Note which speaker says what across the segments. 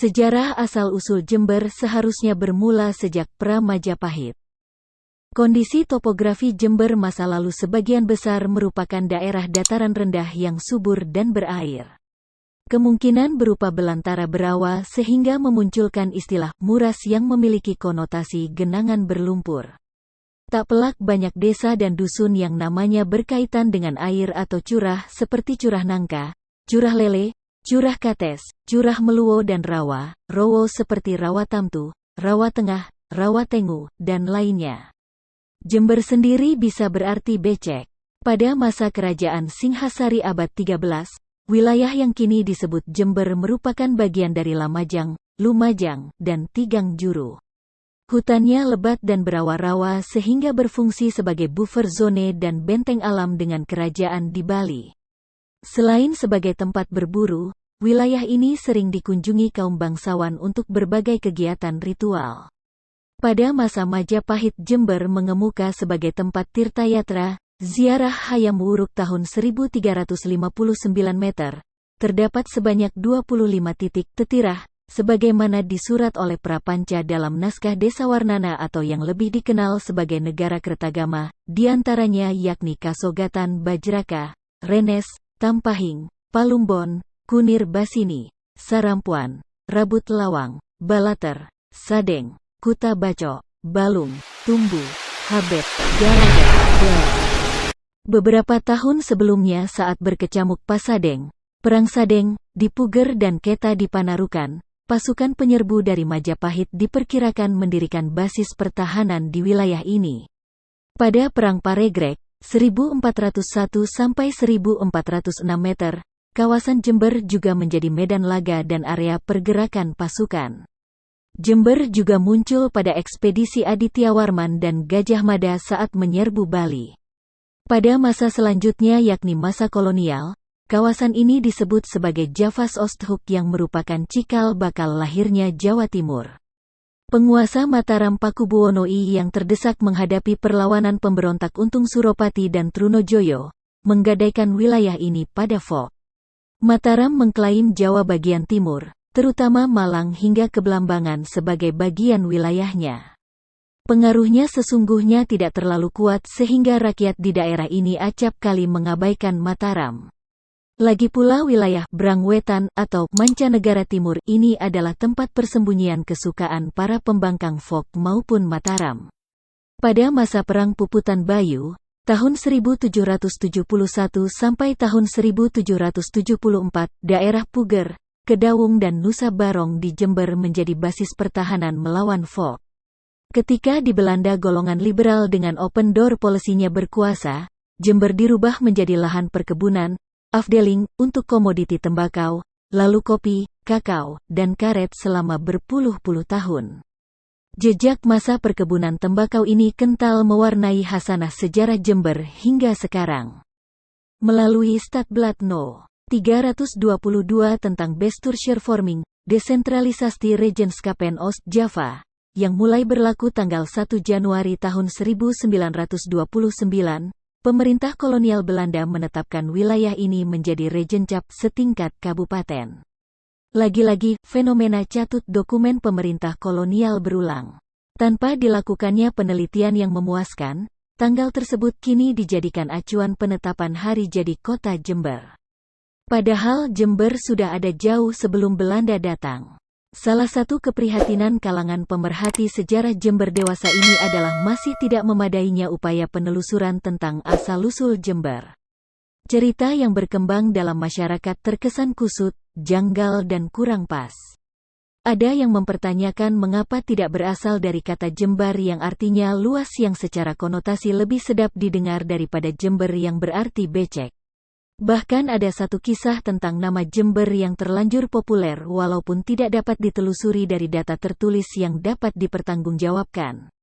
Speaker 1: Sejarah asal-usul Jember seharusnya bermula sejak pra-Majapahit. Kondisi topografi Jember masa lalu sebagian besar merupakan daerah dataran rendah yang subur dan berair. Kemungkinan berupa belantara berawa sehingga memunculkan istilah muras yang memiliki konotasi genangan berlumpur. Tak pelak banyak desa dan dusun yang namanya berkaitan dengan air atau curah seperti Curah Nangka, Curah Lele, Curah Kates, Curah Meluwo dan Rawa, Rowo seperti Rawa Tamtu, Rawa Tengah, Rawa Tengu, dan lainnya. Jember sendiri bisa berarti becek. Pada masa kerajaan Singhasari abad 13, wilayah yang kini disebut Jember merupakan bagian dari Lamajang, Lumajang, dan Tigang Juru. Hutannya lebat dan berawa-rawa sehingga berfungsi sebagai buffer zone dan benteng alam dengan kerajaan di Bali. Selain sebagai tempat berburu, wilayah ini sering dikunjungi kaum bangsawan untuk berbagai kegiatan ritual. Pada masa Majapahit Jember mengemuka sebagai tempat tirtayatra, ziarah Hayam Wuruk tahun 1359 meter. Terdapat sebanyak 25 titik tetirah, sebagaimana disurat oleh Prapanca dalam naskah Desawarnana atau yang lebih dikenal sebagai Negara Kertagama, diantaranya yakni Kasogatan Bajraka, Renes, Tampahing, Palumbon, Kunir Basini, Sarampuan, Rabut Lawang, Balater, Sadeng, Kuta Baco, Balung, Tumbu, Habet, Garaga, dan beberapa tahun sebelumnya saat berkecamuk Pasadeng, Perang Sadeng, di Puger dan Keta di Panarukan, pasukan penyerbu dari Majapahit diperkirakan mendirikan basis pertahanan di wilayah ini. Pada Perang Paregrek, 1401–1406 meter, kawasan Jember juga menjadi medan laga dan area pergerakan pasukan. Jember juga muncul pada ekspedisi Adityawarman dan Gajah Mada saat menyerbu Bali. Pada masa selanjutnya yakni masa kolonial, kawasan ini disebut sebagai Javas Osthuk yang merupakan cikal bakal lahirnya Jawa Timur. Penguasa Mataram Pakubuwono I yang terdesak menghadapi perlawanan pemberontak Untung Suropati dan Trunojoyo, menggadaikan wilayah ini pada Fok. Mataram mengklaim Jawa bagian timur, terutama Malang hingga ke Blambangan sebagai bagian wilayahnya. Pengaruhnya sesungguhnya tidak terlalu kuat sehingga rakyat di daerah ini acap kali mengabaikan Mataram. Lagi pula wilayah Brangwetan atau Mancanegara Timur ini adalah tempat persembunyian kesukaan para pembangkang Fok maupun Mataram. Pada masa Perang Puputan Bayu, tahun 1771 sampai tahun 1774, daerah Puger, Kedawung dan Nusa Barong di Jember menjadi basis pertahanan melawan Fok. Ketika di Belanda golongan liberal dengan open door policy-nya berkuasa, Jember dirubah menjadi lahan perkebunan, afdeling, untuk komoditi tembakau, lalu kopi, kakao, dan karet selama berpuluh-puluh tahun. Jejak masa perkebunan tembakau ini kental mewarnai hasanah sejarah Jember hingga sekarang. Melalui Statblad No. 322 tentang Bestuurshervorming, desentralisasi Regenskapen Oost-Java, yang mulai berlaku tanggal 1 Januari tahun 1929, pemerintah kolonial Belanda menetapkan wilayah ini menjadi Regencap setingkat kabupaten. Lagi-lagi, fenomena catut dokumen pemerintah kolonial berulang. Tanpa dilakukannya penelitian yang memuaskan, tanggal tersebut kini dijadikan acuan penetapan hari jadi kota Jember. Padahal Jember sudah ada jauh sebelum Belanda datang. Salah satu keprihatinan kalangan pemerhati sejarah Jember dewasa ini adalah masih tidak memadainya upaya penelusuran tentang asal-usul Jember. Cerita yang berkembang dalam masyarakat terkesan kusut, janggal dan kurang pas. Ada yang mempertanyakan mengapa tidak berasal dari kata Jembar yang artinya luas yang secara konotasi lebih sedap didengar daripada Jember yang berarti becek. Bahkan ada satu kisah tentang nama Jember yang terlanjur populer walaupun tidak dapat ditelusuri dari data tertulis yang dapat dipertanggungjawabkan.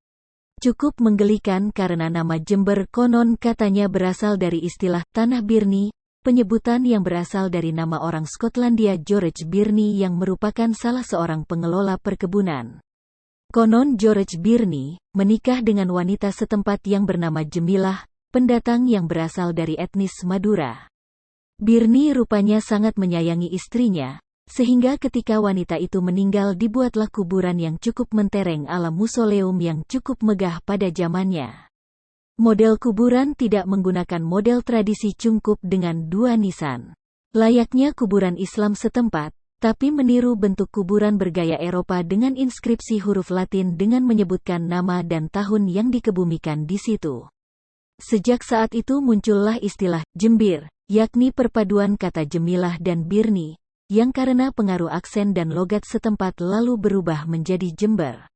Speaker 1: Cukup menggelikan karena nama Jember konon katanya berasal dari istilah Tanah Birni, penyebutan yang berasal dari nama orang Skotlandia George Birnie yang merupakan salah seorang pengelola perkebunan. Konon George Birnie menikah dengan wanita setempat yang bernama Jemilah, pendatang yang berasal dari etnis Madura. Birnie rupanya sangat menyayangi istrinya, Sehingga ketika wanita itu meninggal dibuatlah kuburan yang cukup mentereng ala mausoleum yang cukup megah pada zamannya. Model kuburan tidak menggunakan model tradisi cungkup dengan dua nisan, layaknya kuburan Islam setempat, tapi meniru bentuk kuburan bergaya Eropa dengan inskripsi huruf Latin dengan menyebutkan nama dan tahun yang dikebumikan di situ. Sejak saat itu muncullah istilah jembir, yakni perpaduan kata jemilah dan birni, yang karena pengaruh aksen dan logat setempat lalu berubah menjadi Jember.